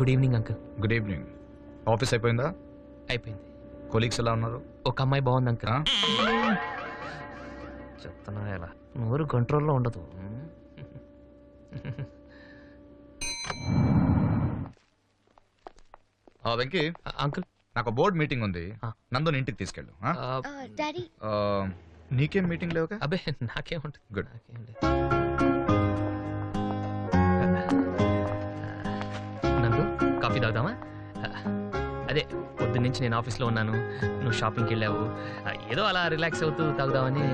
Good evening uncle. Good evening. Office అయిపోయిందా? అయిపోయింది. Colleagues ఎలా ఉన్నారు? ఒక అమ్మాయి బాగుంది అంకుల్. చెప్తున్నా ఎలా నోరు కంట్రోల్లో ఉండదు. వెంకీ అంకుల్ నాకు బోర్డ్ మీటింగ్ ఉంది, నందుని ఇంటికి తీసుకెళ్ళు. డాడీ నీకేం మీటింగ్ లేవుగా? అబ్బే నాకేముంటుంది. గుడ్. నందు కాఫీ తాగుదామా? అదే పొద్దున్నుంచి నేను ఆఫీస్లో ఉన్నాను, నువ్వు షాపింగ్కి వెళ్ళావు, ఏదో అలా రిలాక్స్ అవుతూ తాగుదామని.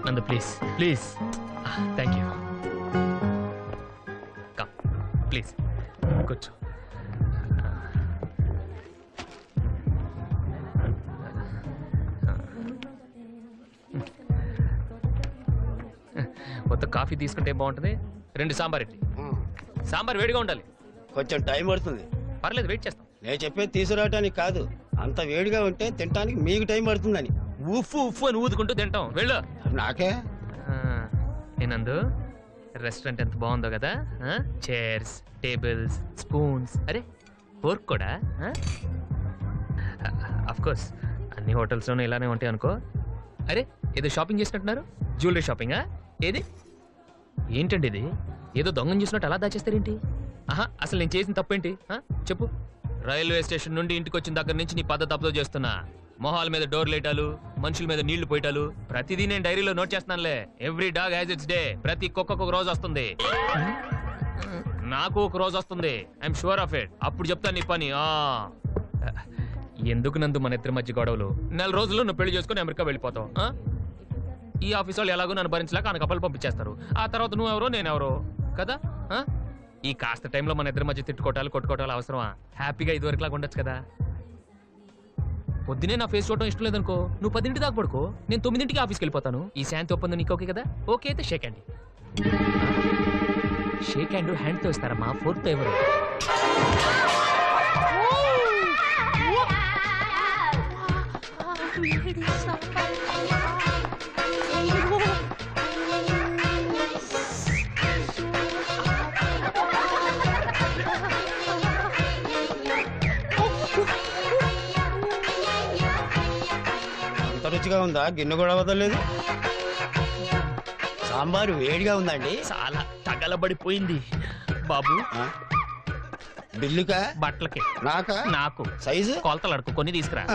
నందు please please. Thank you. Come please కూర్చో. కొత్త కాఫీ తీసుకుంటే బాగుంటుంది. 2 సాంబార్ ఇడ్లీ. సాంబార్ వేడిగా ఉండాలి. కొంచెం టైం పడుతుంది. పర్లేదు వెయిట్ చేస్తాం. నేను చెప్పేది తీసుకురావటానికి కాదు, అంత వేడిగా ఉంటే తినడానికి మీకు టైం పడుతుందని. ఉఫ్ఫు ఉఫ్ఫు అని ఊదుకుంటూ తింటాం. వెళ్ళు. నాకే నేనందు రెస్టారెంట్ ఎంత బాగుందో కదా. చైర్స్, టేబుల్స్, స్పూన్స్, అరే ఫోర్క్ కూడా. అఫ్ కోర్స్ అన్ని హోటల్స్లోనూ ఇలానే ఉంటాయి అనుకో. అరే ఏదో షాపింగ్ చేసినట్టున్నారు, జ్యువెలరీ షాపింగా? ఏది ఏంటండి ఇది? ఏదో దొంగను చూసినట్టు అలా దాచేస్తారేంటి? అసలు నేను చేసిన తప్పేంటి చెప్పు. రైల్వే స్టేషన్ నుండి ఇంటికి వచ్చిన దగ్గర నుంచి నీ పద్ధతి అబ్జర్వ్ చేస్తున్నా. మొహాల మీద డోర్ లేటాలు, మనుషుల మీద నీళ్లు పోయటాలు, ప్రతిదీ నేను డైరీలో నోట్ చేస్తున్నానులే. Every dog has its day. ప్రతి కుక్కకు ఒక రోజు వస్తుంది, నాకు ఒక రోజు వస్తుంది. I'm sure of it. అప్పుడు చెప్తాను నీ పని. ఎందుకు నందు మన ఇద్దరి మధ్య గొడవలు? 4 రోజుల్లో నువ్వు పెళ్లి చేసుకుని అమెరికా వెళ్ళిపోతావు. ఈ ఆఫీస్ వాళ్ళు ఎలాగో నన్ను భరించలేక అనకప్పలు పంపించేస్తారు. ఆ తర్వాత నువ్వెవరో నేనెవరో కదా. ఈ కాస్త టైంలో మన ఇద్దరి మధ్య తిట్టుకోవటాలు కొట్టుకోవటాలు అవసరమా? హ్యాపీగా ఇదివరకులాగా ఉండొచ్చు కదా. పొద్దునే నా ఫేస్ చూడటం ఇష్టం లేదనుకో, నువ్వు 10 దాకా పడుకో, నేను 9 ఆఫీస్కి వెళ్ళిపోతాను. ఈ శాంతి ఒప్పందం నీకు ఓకే కదా? ఓకే అయితే షేక్ హ్యాండ్. షేక్ హ్యాండ్ హ్యాండ్తో ఇస్తారమ్మా, ఫోర్క్తో ఎవరు? అంత రుచిగా ఉందా? గిన్నె కూడా వదలలేదు. సాంబారు వేడిగా ఉందండి. చాలా తగలబడిపోయింది బాబు. బిల్లుకా? బట్టలకి. నాకా? నాకు. సైజు కొలతలు అడుకు కొన్ని తీసుకురా.